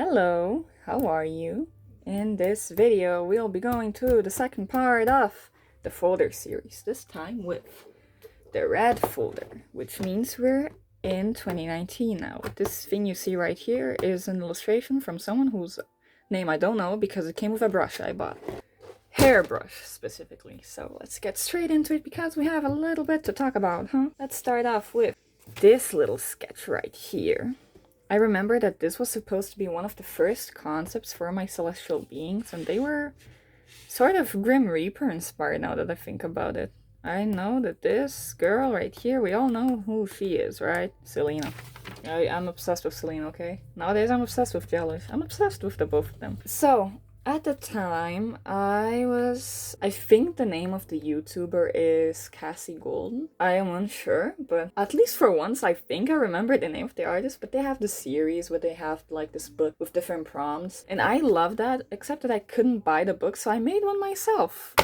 Hello, how are you? In this video, we'll be going to the second part of the folder series, this time with the red folder, which means we're in 2019 now. This thing you see right here is an illustration from someone whose name I don't know because it came with a brush I bought. Hairbrush, specifically. So let's get straight into it because we have a little bit to talk about, huh? Let's start off with this little sketch right here. I remember that this was supposed to be one of the first concepts for my celestial beings, and they were sort of Grim Reaper inspired now that I think about it. I know that this girl right here, we all know who she is, right? Selena. I'm obsessed with Selena, okay? Nowadays I'm obsessed with Jealous. I'm obsessed with the both of them. So, at the time, I think the name of the YouTuber is Cassie Golden. I am unsure, but at least for once, I think I remember the name of the artist, but they have the series where they have like this book with different prompts. And I love that, except that I couldn't buy the book, so I made one myself.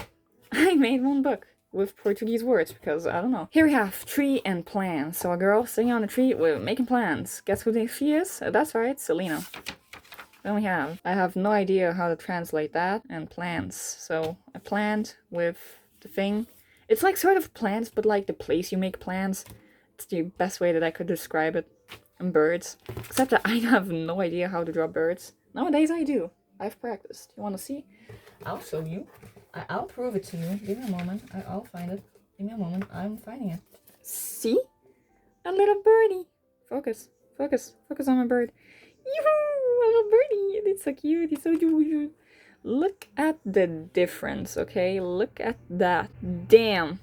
I made one book with Portuguese words because, I don't know. Here we have tree and plants. So a girl sitting on a tree with making plans. Guess who she is? That's right, Selena. Then I have no idea how to translate that, and plants. So a plant with the thing. It's like sort of plants, but like the place you make plants. It's the best way that I could describe it. And birds. Except that I have no idea how to draw birds. Nowadays I do. I've practiced. You want to see? I'll show you. I'll prove it to you. Give me a moment. I'll find it. Give me a moment. I'm finding it. See? A little birdie. Focus. Focus. Focus on my bird. Yoo-hoo! A little birdie. It's so cute. It's so cute. Look at the difference, okay? Look at that. Damn.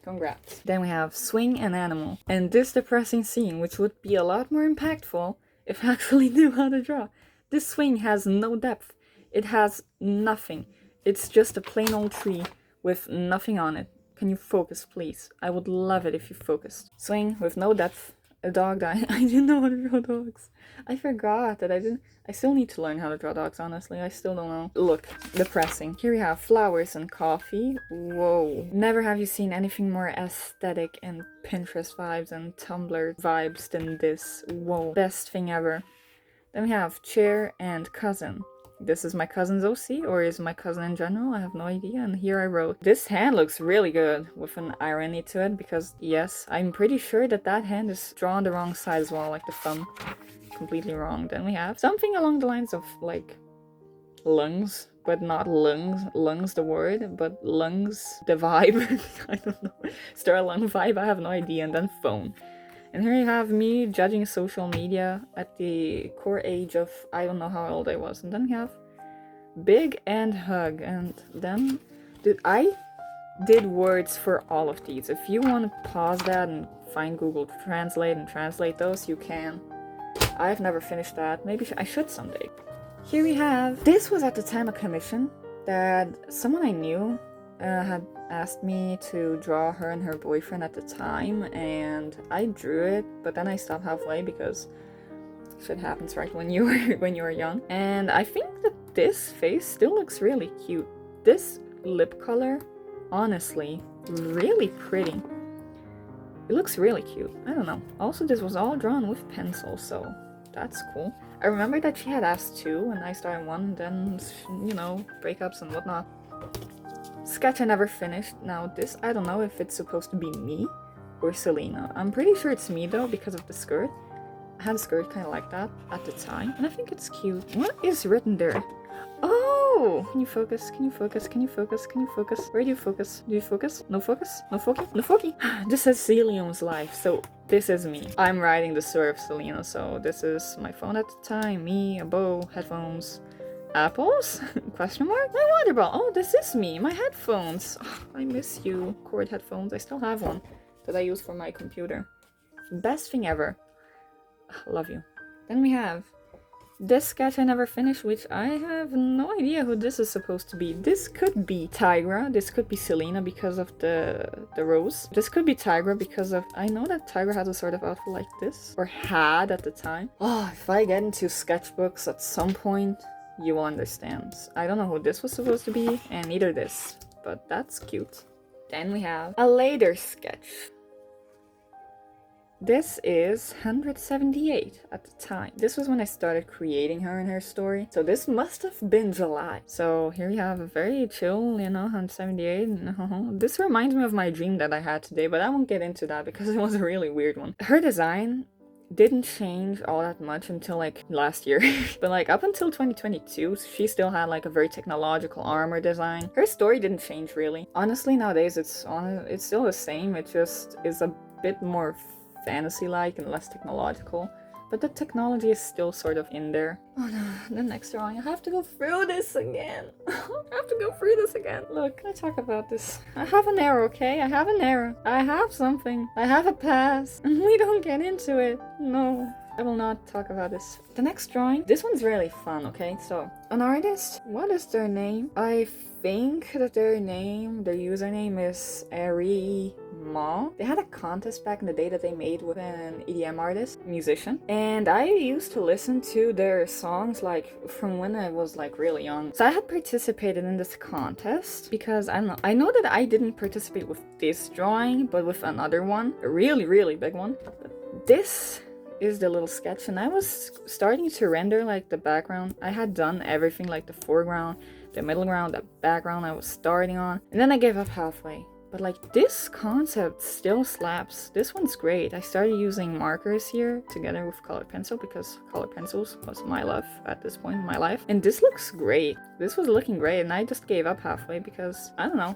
Congrats. Then we have swing and animal. And this depressing scene, which would be a lot more impactful if I actually knew how to draw. This swing has no depth. It has nothing. It's just a plain old tree with nothing on it. Can you focus, please? I would love it if you focused. Swing with no depth. A dog died. I didn't know how to draw dogs. I forgot that I still need to learn how to draw dogs, honestly. I still don't know. Look, depressing. Here we have flowers and coffee. Whoa. Never have you seen anything more aesthetic and Pinterest vibes and Tumblr vibes than this. Whoa. Best thing ever. Then we have chair and cousin. This is my cousin's OC, or is my cousin in general? I have no idea. And here I wrote, this hand looks really good, with an irony to it, because yes, I'm pretty sure that that hand is drawn the wrong side as well, like the thumb. Completely wrong. Then we have something along the lines of, like, lungs, but not lungs the word, but lungs the vibe. I don't know. Is there a lung vibe? I have no idea. And then phone. And here you have me judging social media at the core age of, I don't know how old I was. And then we have big and hug. And then I did words for all of these. If you want to pause that and find Google Translate and translate those, you can. I've never finished that. Maybe I should someday. Here we have, this was at the time a commission that someone I knew had asked me to draw her and her boyfriend at the time, and I drew it, but then I stopped halfway because shit happens right when you were young. And I think that this face still looks really cute. This lip color, honestly, really pretty. It looks really cute. I don't know. Also, this was all drawn with pencil, so that's cool. I remember that she had asked two, and I started one, then, you know, breakups and whatnot. Sketch I never finished. Now this, I don't know if it's supposed to be me or Selena. I'm pretty sure it's me though because of the skirt. I had a skirt kind of like that at the time, and I think it's cute. What is written there? Oh! Can you focus? Can you focus? Can you focus? Can you focus? Where do you focus? Do you focus? No focus? No focky? No focky? This says Celium's life, so this is me. I'm riding the story of Selena, so this is my phone at the time, me, a bow, headphones. Apples? Question mark? My water bottle. Oh, this is me. My headphones. Oh, I miss you. Cord headphones. I still have one that I use for my computer. Best thing ever. Love you. Then we have this sketch I never finished, which I have no idea who this is supposed to be. This could be Tigra. This could be Selena because of the rose. This could be Tigra because of... I know that Tigra has a sort of outfit like this. Or had at the time. Oh, if I get into sketchbooks at some point, you will understand. I don't know who this was supposed to be, and neither this, but that's cute. Then we have a later sketch. This is 178 at the time. This was when I started creating her and her story. So this must have been July. So here we have a very chill, 178. This reminds me of my dream that I had today, but I won't get into that because it was a really weird one. Her design didn't change all that much until like last year. But like up until 2022, she still had like a very technological armor design. Her story didn't change really. Honestly, nowadays it's still the same. It just is a bit more fantasy-like and less technological. But the technology is still sort of in there. Oh no, the next drawing. I have to go through this again. I have to go through this again. Look, I talk about this. I have an arrow, okay? I have an arrow. I have something. I have a pass. And we don't get into it. No. I will not talk about this. The next drawing. This one's really fun, okay? So, an artist. What is their name? I think that their username is Ari Ma. They had a contest back in the day that they made with an EDM artist, musician, and I used to listen to their songs like from when I was like really young. So I had participated in this contest because I know that I didn't participate with this drawing, but with another one, a really big one. But this is the little sketch, and I was starting to render like the background. I had done everything, like the foreground, the middle ground, the background I was starting on, and then I gave up halfway. But like this concept still slaps. This one's great. I started using markers here together with colored pencil because colored pencils was my love at this point in my life. And this looks great. This was looking great, and I just gave up halfway because I don't know.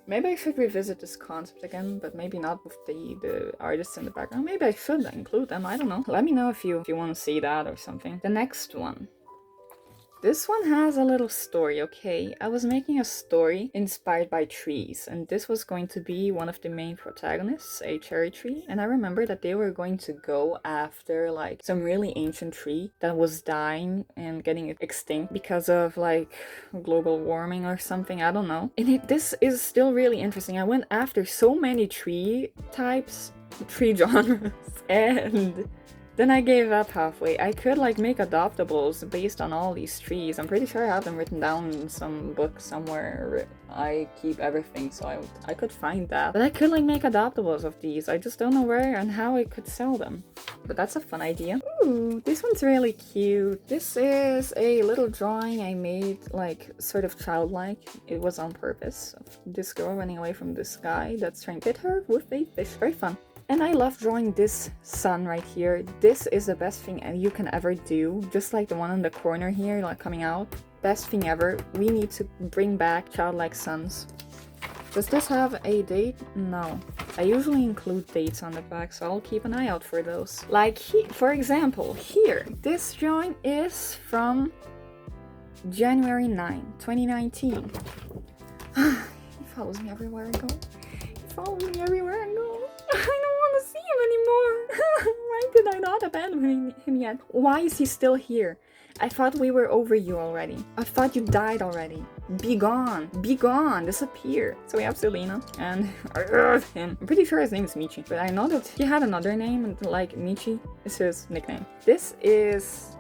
Maybe I should revisit this concept again, but maybe not with the artists in the background. Maybe I should include them, I don't know. Let me know if you want to see that or something. The next one. This one has a little story, okay? I was making a story inspired by trees, and this was going to be one of the main protagonists, a cherry tree. And I remember that they were going to go after like some really ancient tree that was dying and getting extinct because of like global warming or something, I don't know. And this is still really interesting. I went after so many tree types, tree genres, and then I gave up halfway. I could like make adoptables based on all these trees. I'm pretty sure I have them written down in some book somewhere. I keep everything, so I could find that. But I could like make adoptables of these. I just don't know where and how I could sell them. But that's a fun idea. Ooh, this one's really cute. This is a little drawing I made like sort of childlike. It was on purpose. Of this girl running away from this guy that's trying to hit her with a fish. Very fun. And I love drawing this sun right here. This is the best thing you can ever do. Just like the one in the corner here, like coming out. Best thing ever. We need to bring back childlike suns. Does this have a date? No. I usually include dates on the back, so I'll keep an eye out for those. Like, for example, here. This drawing is from January 9, 2019. He follows me everywhere I go. He follows me everywhere I go. I don't want to see him anymore. Why did I not abandon him yet? Why is he still here? I thought we were over you already. I thought you died already. Be gone. Be gone. Disappear. So we have Selena and him. I'm pretty sure his name is Michi, but I know that he had another name, like Michi is his nickname. This is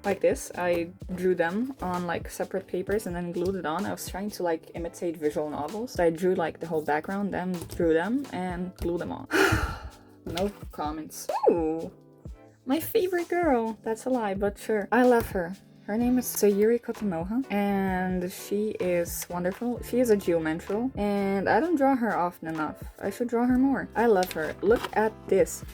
like this. I drew them on like separate papers and then glued it on. I was trying to like imitate visual novels. So I drew like the whole background, then drew them and glued them on. No comments. Ooh, my favorite girl. That's a lie, but sure. I love her. Her name is Sayuri Kotonoha, and she is wonderful. She is a geometral, and I don't draw her often enough. I should draw her more. I love her. Look at this.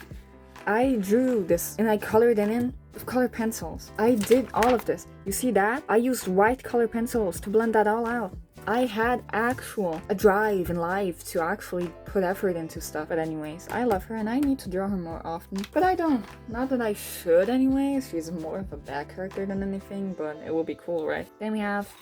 I drew this and I colored it in with colored pencils. I did all of this. You see that? I used white colored pencils to blend that all out. I had a drive in life to actually put effort into stuff. But anyways, I love her and I need to draw her more often. But I don't. Not that I should anyways. She's more of a back character than anything, but it will be cool, right? Then we have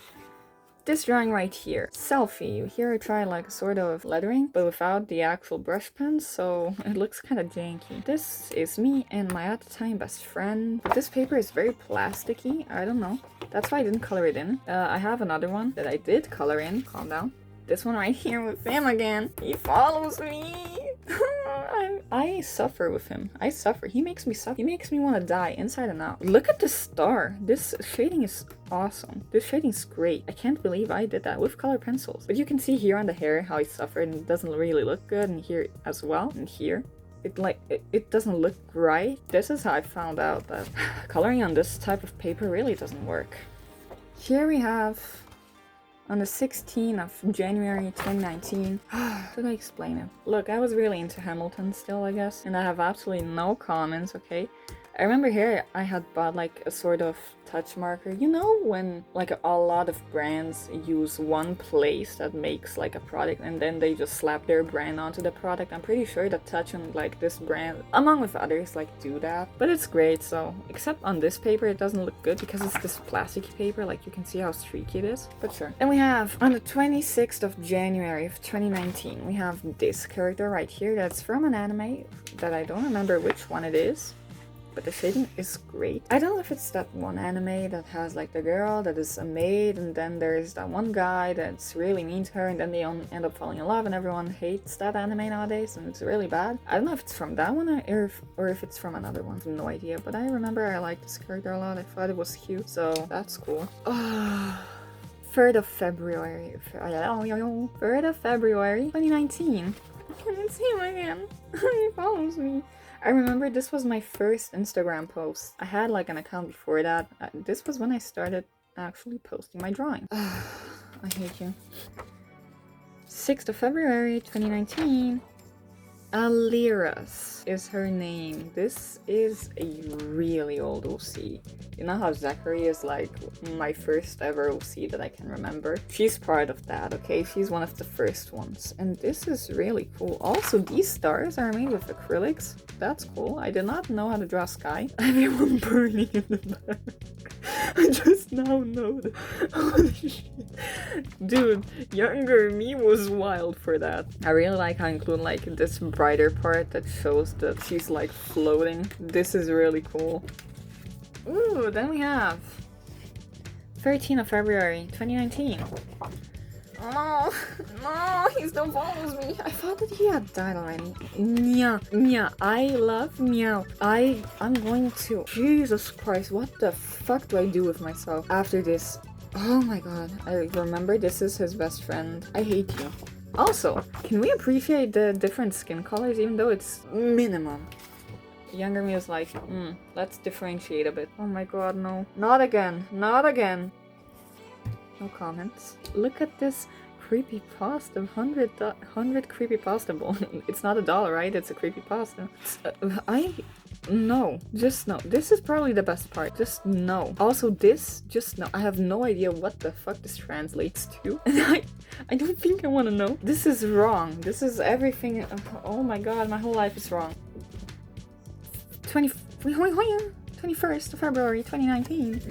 this drawing right here. Selfie. Here I tried like a sort of lettering, but without the actual brush pens, so it looks kind of janky. This is me and my at the time best friend. But this paper is very plasticky. I don't know. That's why I didn't color it in. I have another one that I did color in. Calm down. This one right here with him again. He follows me. I suffer with him. I suffer. He makes me suffer. He makes me want to die inside and out. Look at this star. This shading is awesome. This shading is great. I can't believe I did that with color pencils. But you can see here on the hair how he suffered and it doesn't really look good. And here as well. And here. it doesn't look right. This is how I found out that coloring on this type of paper really doesn't work. Here we have on the 16th of January 2019. How did I explain it? Look, I was really into Hamilton still, I guess, and I have absolutely no comments, okay? I remember here I had bought like a sort of touch marker. You know when like a lot of brands use one place that makes like a product and then they just slap their brand onto the product? I'm pretty sure that Touch and like this brand, along with others, like do that. But it's great, so except on this paper it doesn't look good because it's this plasticky paper, like you can see how streaky it is. But sure. Then we have on the 26th of January of 2019, we have this character right here that's from an anime that I don't remember which one it is. But the shading is great. I don't know if it's that one anime that has like the girl that is a maid and then there's that one guy that's really mean to her and then they end up falling in love and everyone hates that anime nowadays and it's really bad. I don't know if it's from that one or if it's from another one. I have no idea, but I remember I liked this character a lot. I thought it was cute, so that's cool. 3rd of February. 3rd of February 2019. I can't see him again. He follows me. I remember this was my first Instagram post. I had like an account before that. This was when I started actually posting my drawing. I hate you. 6th of February 2019. Aliras is her name. This is a really old OC. You know how Zachary is like my first ever OC that I can remember? She's part of that, okay? She's one of the first ones. And this is really cool. Also, these stars are made with acrylics. That's cool. I did not know how to draw sky. Everyone burning in the back. I just now know that. Holy shit. Dude, younger me was wild for that. I really like how I include like this brighter part that shows that she's like floating. This is really cool. Ooh, then we have 13th of February 2019. No, he still follows me. I thought that he had died already. Meow. I love Meow. I'm going to... Jesus Christ, what the fuck do I do with myself after this? Oh my god. I remember this is his best friend. I hate you. Also, can we appreciate the different skin colors even though it's minimum? Younger me was like, let's differentiate a bit. Oh my god, no. Not again. Not again. No comments. Look at this creepypasta. 100 creepypasta. It's not $1, right? It's a creepypasta. No. Just no. This is probably the best part. Just no. Also this, just no. I have no idea what the fuck this translates to. And I don't think I want to know. This is wrong. This is everything. Oh my god, my whole life is wrong. 21st of February 2019.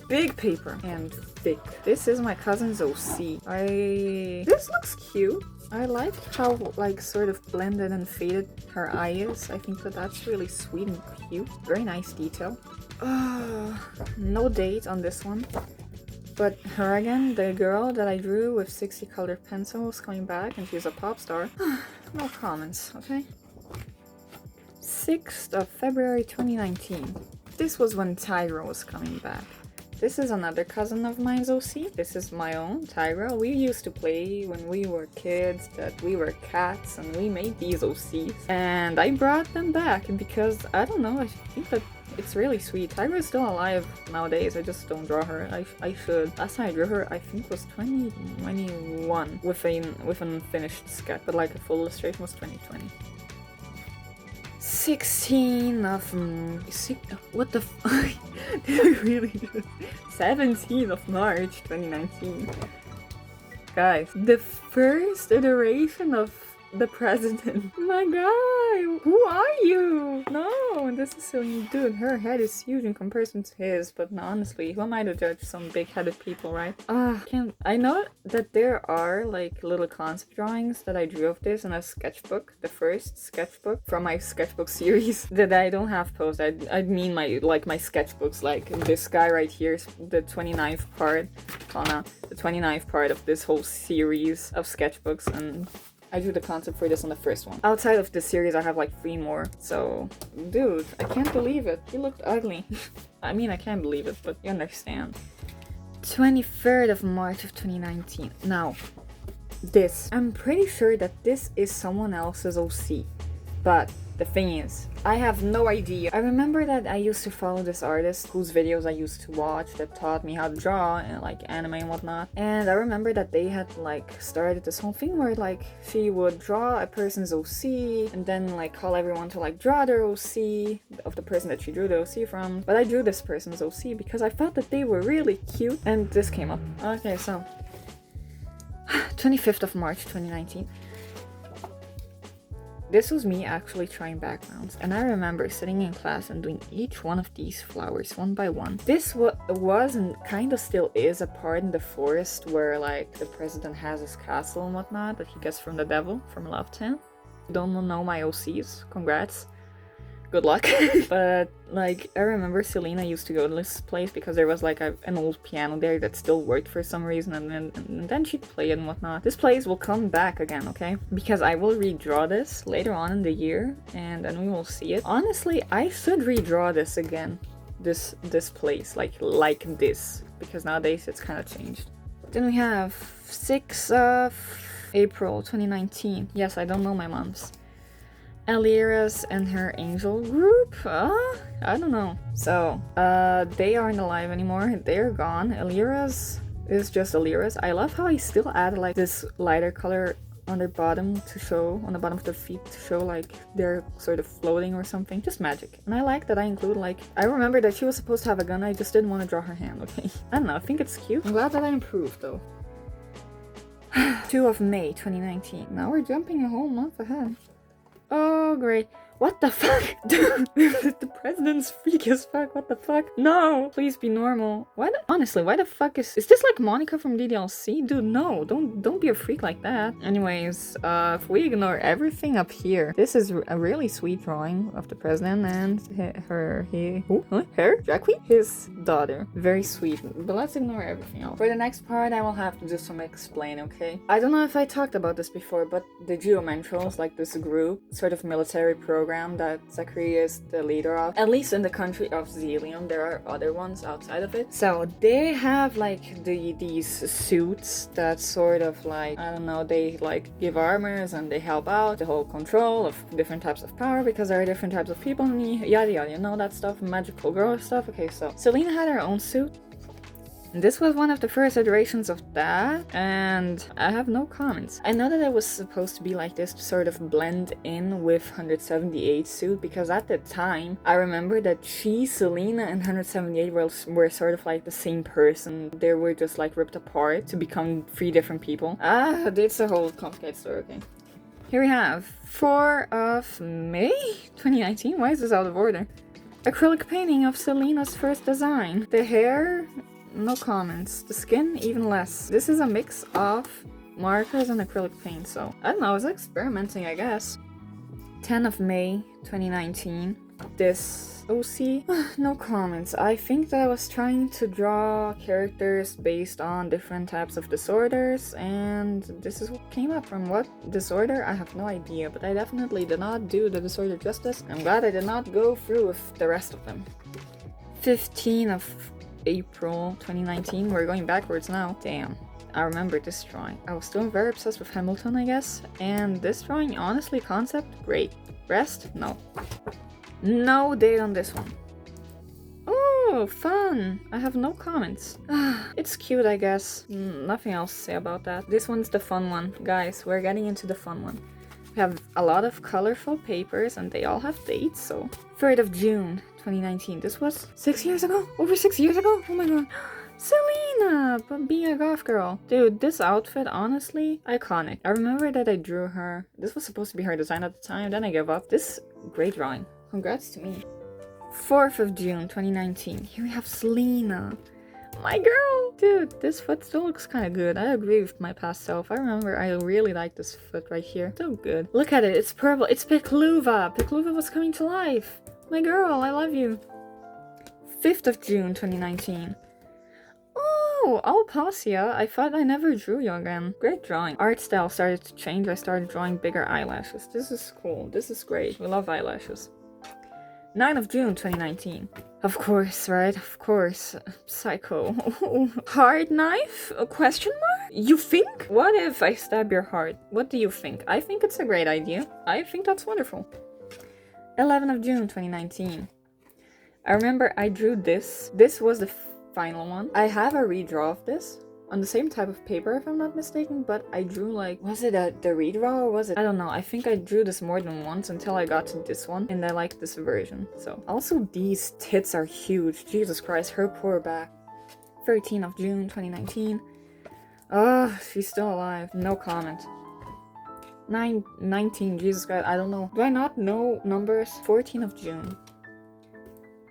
Big paper and thick. This is my cousin's OC. This looks cute. I like how like sort of blended and faded her eye is. I think that that's really sweet and cute. Very nice detail. No date on this one. But her again, the girl that I drew with 60 colored pencils coming back and she's a pop star. No comments, okay? 6th of February 2019. This was when Tyra was coming back. This is another cousin of mine's OC. This is my own, Tyra. We used to play when we were kids that we were cats and we made these OCs. And I brought them back because, I don't know, I think that it's really sweet. Tyra is still alive nowadays. I just don't draw her. I should. Last time I drew her, I think was 2021 with an unfinished sketch, but like a full illustration was 2020. 16 of... what the fuck? Did I really do 17th of March 2019. Guys, the first iteration of the president. My guy, who are you? No, this is so new. Dude, her head is huge in comparison to his, but no, honestly, who am I to judge some big-headed people, right? I know that there are like little concept drawings that I drew of this in a sketchbook, the first sketchbook from my sketchbook series that I don't have posted. I mean my sketchbooks, like this guy right here is the 29th part, the 29th part of this whole series of sketchbooks, and I drew the concept for this on the first one. Outside of this series, I have like 3 more. So, dude, I can't believe it. He looked ugly. I mean, I can't believe it, but you understand. 23rd of March of 2019. Now, this. I'm pretty sure that this is someone else's OC. But the thing is, I have no idea. I remember that I used to follow this artist whose videos I used to watch that taught me how to draw and like anime and whatnot. And I remember that they had like started this whole thing where like she would draw a person's OC and then like call everyone to like draw their OC of the person that she drew the OC from. But I drew this person's OC because I thought that they were really cute, and this came up. Okay, so 25th of March 2019. This was me actually trying backgrounds, and I remember sitting in class and doing each one of these flowers one by one. This was and kind of still is a part in the forest where like the president has his castle and whatnot that he gets from the devil from Love Town. Don't know my OCs, congrats. Good luck. But like I remember Selena used to go to this place because there was like an old piano there that still worked for some reason, and then she'd play it and whatnot. This place will come back again, okay? Because I will redraw this later on in the year, and then we will see it. Honestly, I should redraw this again. This place like this, because nowadays it's kind of changed. Then we have 6th of April 2019. Yes, I don't know my months. Alira's and her angel group? I don't know. So, they aren't alive anymore. They're gone. Alira's is just Alira's. I love how I still add like this lighter color on their bottom to show, on the bottom of their feet to show like they're sort of floating or something. Just magic. And I like that I include like, I remember that she was supposed to have a gun. I just didn't want to draw her hand, okay? I don't know. I think it's cute. I'm glad that I improved though. 2 of May 2019. Now we're jumping a whole month ahead. Oh, great. What the fuck? Dude, the president's freaky as fuck. What the fuck? No! Please be normal. Honestly, why the fuck is this like Monica from DDLC? Dude, no. Don't be a freak like that. Anyways, if we ignore everything up here, this is a really sweet drawing of the president and her drag queen? His daughter. Very sweet. But let's ignore everything else. For the next part, I will have to do some explain, okay? I don't know if I talked about this before, but the Geomentrals, like this group, sort of military program that Zachary is the leader of. At least in the country of Zelium, there are other ones outside of it. So they have like these suits that sort of like, I don't know, they like give armors and they help out the whole control of different types of power because there are different types of people in the yada yada, you know that stuff, magical girl stuff. Okay, so Selena had her own suit. This was one of the first iterations of that, and I have no comments. I know that it was supposed to be like this to sort of blend in with 178's suit, because at the time, I remember that Selena, and 178 were sort of like the same person. They were just like ripped apart to become 3 different people. It's a whole complicated story, okay. Here we have 4 of May 2019. Why is this out of order? Acrylic painting of Selena's first design. The hair... no comments. The skin, even less. This is a mix of markers and acrylic paint, so I don't know, I was experimenting, I guess. 10 of May 2019. This OC, no comments. I think that I was trying to draw characters based on different types of disorders, and this is what came up. From what disorder, I have no idea, but I definitely did not do the disorder justice. I'm glad I did not go through with the rest of them. 15 of April 2019. We're going backwards now. Damn. I remember this drawing. I was still very obsessed with Hamilton, I guess. And this drawing, honestly, concept, great. Rest? No. No date on this one. Oh, fun. I have no comments. It's cute, I guess. Nothing else to say about that. This one's the fun one. Guys, we're getting into the fun one. We have a lot of colorful papers and they all have dates, so... 3rd of June 2019. This was 6 years ago? Over 6 years ago? Oh my god. Selena! But being a goth girl. Dude, this outfit, honestly, iconic. I remember that I drew her. This was supposed to be her design at the time, then I gave up. This, great drawing. Congrats to me. 4th of June 2019. Here we have Selena. My girl! Dude, this foot still looks kind of good. I agree with my past self. I remember I really like this foot right here. So good. Look at it. It's purple. It's Pekluva. Pekluva was coming to life. My girl, I love you. 5th of June 2019. Oh, Alpacia. I thought I never drew you again. Great drawing. Art style started to change. I started drawing bigger eyelashes. This is cool. This is great. We love eyelashes. 9th of June 2019. Of course, right? Of course. Psycho. Hard knife? A question mark? You think? What if I stab your heart? What do you think? I think it's a great idea. I think that's wonderful. 11th of June 2019. I remember I drew this. This was the final one. I have a redraw of this on the same type of paper if I'm not mistaken, but I drew like, was it the redraw or was it? I don't know. I think I drew this more than once until I got to this one and I like this version. So also these tits are huge. Jesus Christ, her poor back. 13th of June 2019. Oh, she's still alive. No comment. 19, Jesus Christ, I don't know. Do I not know numbers? 14th of June.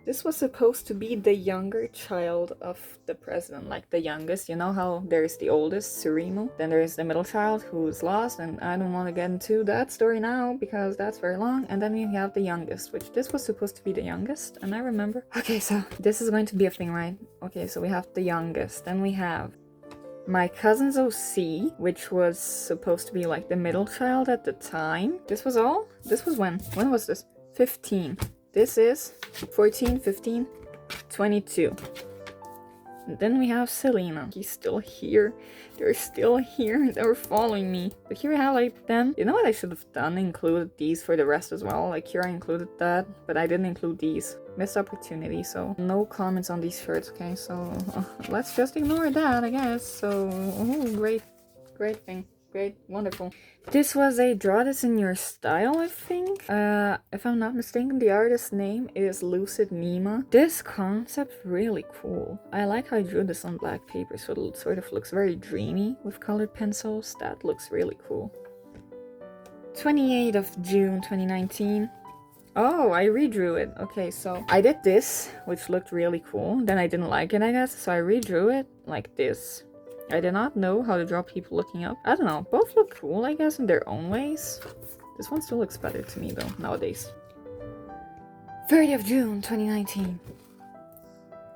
This was supposed to be the younger child of the president, like the youngest. You know how there's the oldest, Surimo, then there's the middle child who's lost, and I don't want to get into that story now because that's very long. And then we have the youngest, which this was supposed to be the youngest, and I remember. Okay, so this is going to be a thing, right? Okay, so we have the youngest, then we have my cousin's OC, which was supposed to be like the middle child at the time. This was all? This was when? When was this? 15. This is 14, 15, 22. And then we have Selena. He's still here. They're still here. They're following me. But here I have like them. You know what I should have done? Included these for the rest as well. Like here I included that, but I didn't include these. Missed opportunity, so no comments on these shirts, okay? So let's just ignore that, I guess. So, great thing. Great, wonderful. This was a draw this in your style, I think. If I'm not mistaken, the artist's name is Lucid Nima. This concept really cool. I like how I drew this on black paper, so it sort of looks very dreamy with colored pencils. That looks really cool. 28th of June 2019. Oh, I redrew it. Okay, so I did this, which looked really cool. Then I didn't like it, I guess, so I redrew it like this. I did not know how to draw people looking up. I don't know. Both look cool, I guess, in their own ways. This one still looks better to me, though, nowadays. 30th of June, 2019.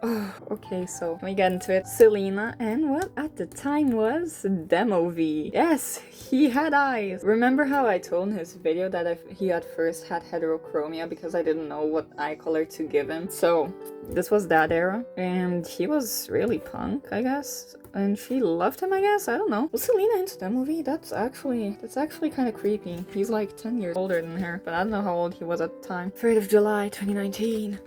Oh, okay, so let me get into it. Selena and what at the time was Demo V. Yes, he had eyes. Remember how I told in his video that he at first had heterochromia because I didn't know what eye color to give him? So this was that era, and he was really punk, I guess. And she loved him, I guess. I don't know. Was Selena into Demo V? That's actually kind of creepy. He's like 10 years older than her, but I don't know how old he was at the time. 3rd of July, 2019.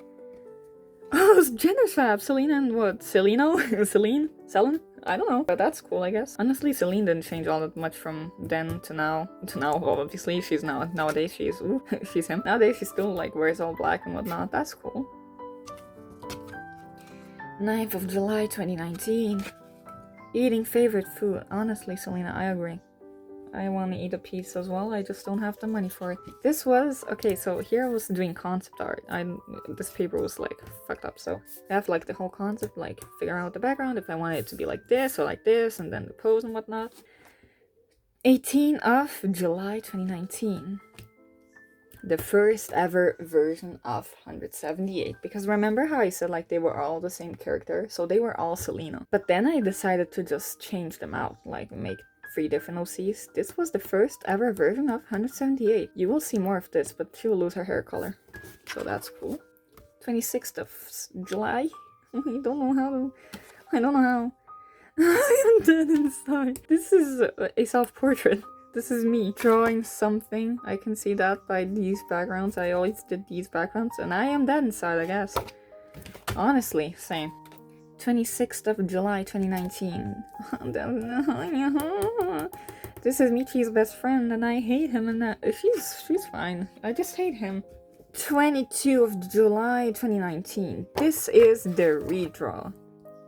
Oh, it's gender swap. Selena and what? Seleno? Celine? Selin? I don't know. But that's cool, I guess. Honestly, Celine didn't change all that much from then to now. Well, obviously, nowadays she's she's him. Nowadays, she still, like, wears all black and whatnot. That's cool. 9th of July, 2019. Eating favorite food. Honestly, Selena, I agree. I want to eat a piece as well. I just don't have the money for it. This was okay. So here I was doing concept art. This paper was like fucked up. So I have like the whole concept, like figure out the background if I want it to be like this or like this, and then the pose and whatnot. 18th of July 2019. The first ever version of 178. Because remember how I said like they were all the same character? So they were all Selena. But then I decided to just change them out, like make 3 different OCs. This was the first ever version of 178. You will see more of this, but she will lose her hair color. So that's cool. 26th of July. I don't know how. I am dead inside. This is a self-portrait. This is me drawing something. I can see that by these backgrounds. I always did these backgrounds, and I am dead inside, I guess. Honestly, same. 26th of July 2019. This is Michi's best friend, and I hate him, and she's fine. I just hate him. 22nd of July 2019. This is the redraw.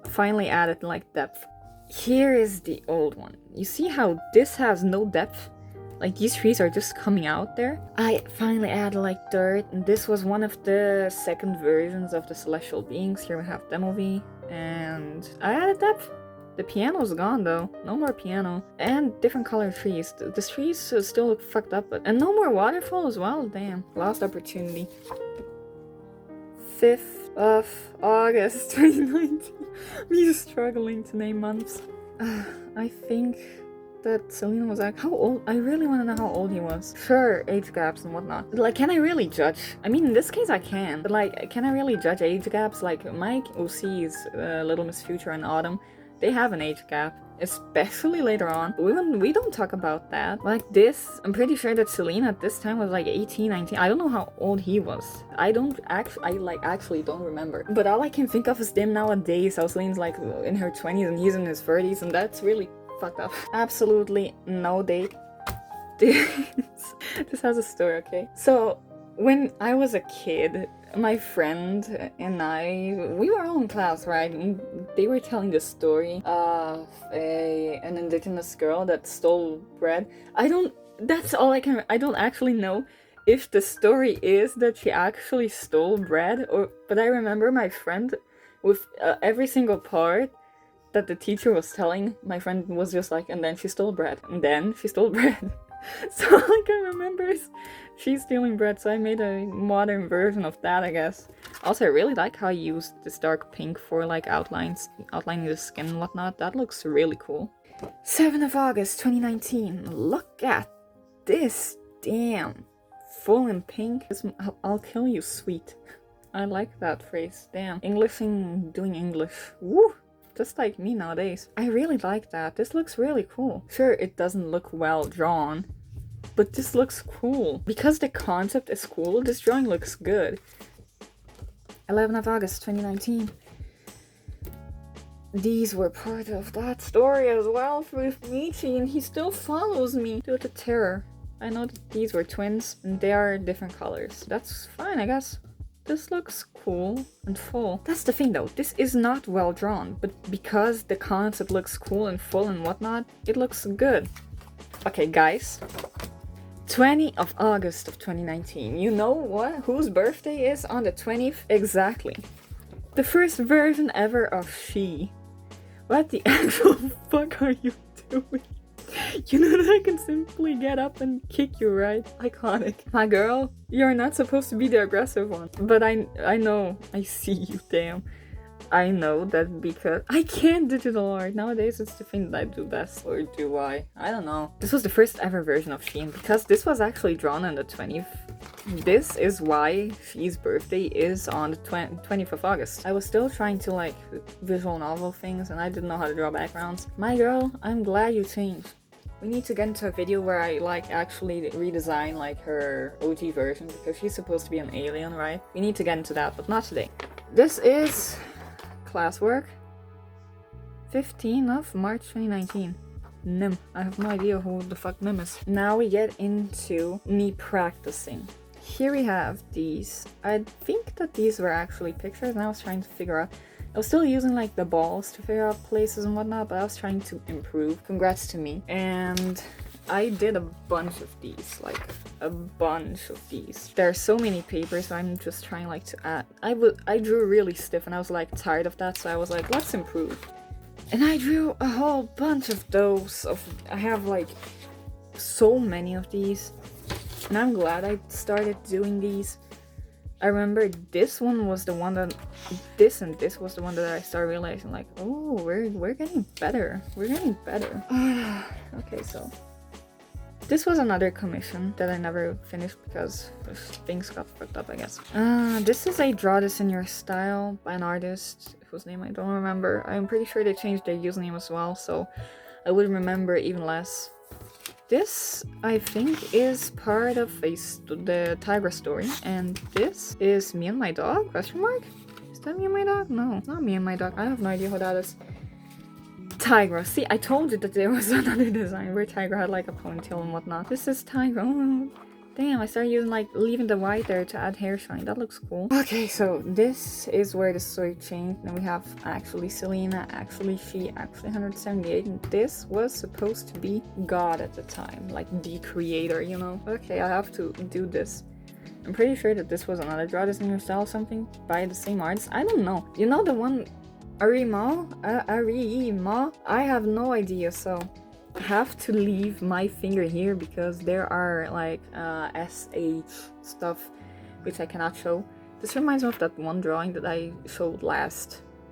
Finally added like depth. Here is the old one. You see how this has no depth? Like these trees are just coming out there. I finally added like dirt, and this was one of the second versions of the celestial beings. Here we have Demo V, and I added depth. The piano's gone though, no more piano, and different color trees. The trees still look fucked up, and no more waterfall as well. Damn, lost opportunity. 5th of August 2019. Me struggling to name months. I think that Selena was like, how old? I really want to know how old he was. Sure, age gaps and whatnot. But like, can I really judge? I mean, in this case I can. But like, can I really judge age gaps? Like, my OC is Little Miss Future and Autumn. They have an age gap, especially later on. We don't talk about that. Like this, I'm pretty sure that Celine at this time was like 18, 19. I don't know how old he was. I actually don't remember. But all I can think of is them nowadays. How Celine's like in her 20s and he's in his 30s, and that's really fucked up. Absolutely no date. This has a story, okay? So when I was a kid, my friend and we were all in class, right? And they were telling the story of an indigenous girl that stole bread. I don't actually know if the story is that she actually stole bread, but I remember my friend with every single part that the teacher was telling, my friend was just like, and then she stole bread, and then she stole bread. So all I can remember is she's stealing bread, so I made a modern version of that, I guess. Also, I really like how I used this dark pink for like outlining the skin and whatnot. That looks really cool. 7th of August 2019. Look at this. Damn. Full in pink. I'll kill you, sweet. I like that phrase. Damn. Englishing doing English. Woo! Just like me nowadays. I really like that. This looks really cool. Sure, it doesn't look well drawn, but this looks cool. Because the concept is cool, this drawing looks good. 11th of August 2019. These were part of that story as well with Michi, and he still follows me due to terror. I know that these were twins, and they are different colors. That's fine, I guess. This looks cool and full. That's the thing though, this is not well drawn, but because the concept looks cool and full and whatnot, it looks good. Okay guys, 20th of August of 2019. You know what? Whose birthday is on the 20th? Exactly. The first version ever of She. What the actual fuck are you doing? You know that I can simply get up and kick you, right? Iconic. My girl, you're not supposed to be the aggressive one. But I know, I see you, damn. I know that because I can't digital art. Nowadays it's the thing that I do best. Or do I? I don't know. This was the first ever version of She, and because this was actually drawn on the 20th, this is why She's birthday is on the 20th of August. I was still trying to like visual novel things and I didn't know how to draw backgrounds. My girl, I'm glad you changed. We need to get into a video where I like actually redesign like her OG version because she's supposed to be an alien, right? We need to get into that, but not today. This is classwork. 15th of March 2019. Nim. I have no idea who the fuck Nim is. Now we get into me practicing. Here we have these. I think that these were actually pictures and I was trying to figure out. I was still using like the balls to figure out places and whatnot, but I was trying to improve. Congrats to me. And I did a bunch of these, like a bunch of these. There are so many papers, so I'm just trying like to add. I drew really stiff and I was like tired of that, so I was like, let's improve. And I drew a whole bunch of those. I have like so many of these, and I'm glad I started doing these. I remember this one was the one that this was the one that I started realizing like, oh, we're getting better. We're getting better. Okay, so this was another commission that I never finished because things got fucked up, I guess. This is a Draw This in Your Style by an artist whose name I don't remember. I'm pretty sure they changed their username as well, so I would remember even less. This, I think, is part of the Tigra story, and this is Me and My Dog? Question mark? Is that Me and My Dog? No, not Me and My Dog. I have no idea who that is. Tigra. See, I told you that there was another design where Tigra had like a ponytail and whatnot. This is Tigra. Oh, damn, I started using like leaving the white there to add hair shine. That looks cool. Okay, so this is where the story changed. Then we have actually Selena, actually She, actually 178, and this was supposed to be God at the time, like the creator, you know? Okay, I have to do this. I'm pretty sure that this was another Draw This in Your Style something by the same artist. I don't know. You know the one Arima? I have no idea, so I have to leave my finger here because there are like SH stuff which I cannot show. This reminds me of that one drawing that I showed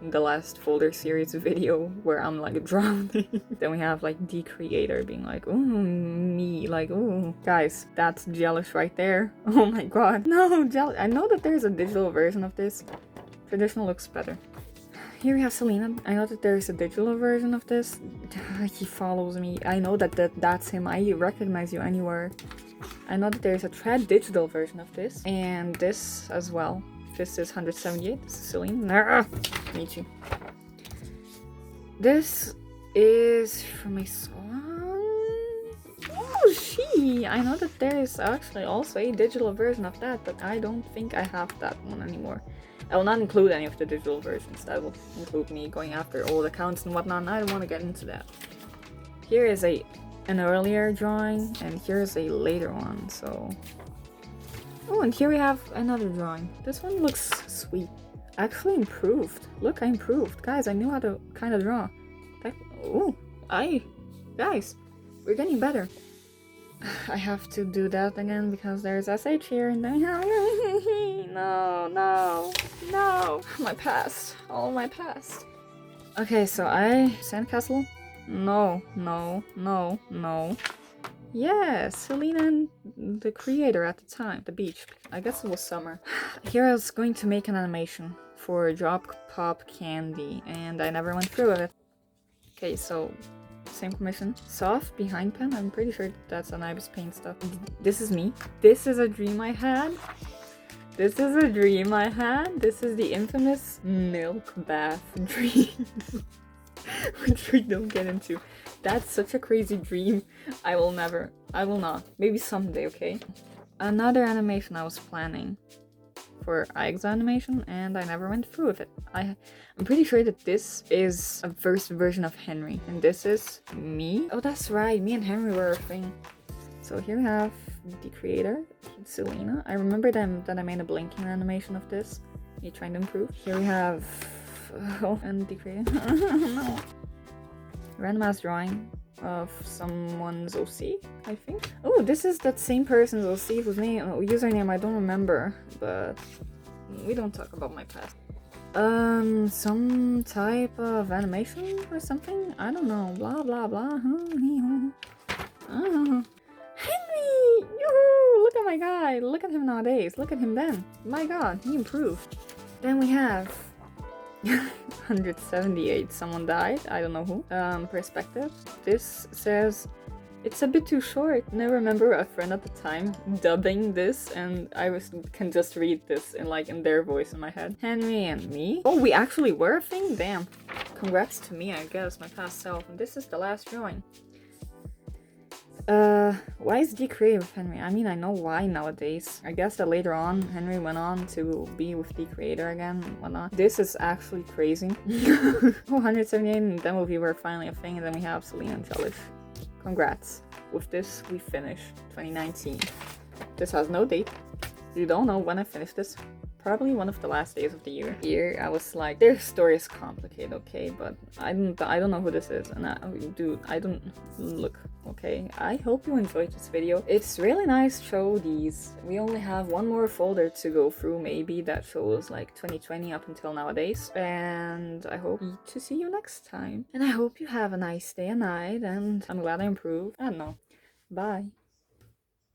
in the last folder series video where I'm like drowning. Then we have like the creator being like, ooh, me, like, ooh. Guys, that's jealous right there. Oh my god. No, jealous. I know that there's a digital version of this. Traditional looks better. Here we have Selena. I know that there's a digital version of this. He follows me. I know that's him. I recognize you anywhere. I know that there's a trad digital version of this. And this as well. This is 178. This is Selena. Meet you. This is from a song. Oh, she. I know that there is actually also a digital version of that, but I don't think I have that one anymore. I will not include any of the digital versions. That will include me going after old accounts and whatnot, and I don't want to get into that. Here is an earlier drawing, and here's a later one, so... Oh, and here we have another drawing. This one looks sweet. Actually improved. Look, I improved. Guys, I knew how to kind of draw. Guys, we're getting better. I have to do that again because there's SH here and then... No. My past. All my past. Okay, so Sandcastle? No. Yes, Selena and the creator at the time, the beach. I guess it was summer. Here I was going to make an animation for Drop Pop Candy, and I never went through with it. Okay, so same commission. Soft behind pen. I'm pretty sure that's an Ibis Paint stuff. This is me. This is a dream I had. This is the infamous milk bath dream. Which we don't get into. That's such a crazy dream. I will not. Maybe someday, okay? Another animation I was planning for Ike's animation, and I never went through with it. I'm pretty sure that this is a first version of Henry, and this is me. Oh, that's right. Me and Henry were a thing. So here we have the creator, Selena. I remember that I made a blinking animation of this. Me trying to improve. Here we have... and the creator. No. Randomized drawing of someone's OC, I think. Oh, this is that same person's OC whose username I don't remember, but we don't talk about my past. Some type of animation or something? I don't know. Blah blah blah. Henry! Yoo-hoo! Look at my guy. Look at him nowadays. Look at him then. My god, he improved. Then we have 178. Someone died. I don't know who. Perspective. This says it's a bit too short. And I remember a friend at the time dubbing this, and I can just read this in their voice in my head. Henry and me. Oh, we actually were a thing? Damn. Congrats to me, I guess, my past self. And this is the last drawing. Why is D creative with Henry? I mean, I know why nowadays. I guess that later on, Henry went on to be with the creator again and whatnot. This is actually crazy. 178, and then we were finally a thing, and then we have Selena and Jellish. Congrats. With this, we finish 2019. This has no date. You don't know when I finish this. Probably one of the last days of the year. Here, I was like, their story is complicated, okay, but I don't know who this is, and I don't look, okay. I hope you enjoyed this video. It's really nice to show these. We only have one more folder to go through, maybe, that shows like 2020 up until nowadays, and I hope to see you next time. And I hope you have a nice day and night, and I'm glad I improved. I don't know. Bye.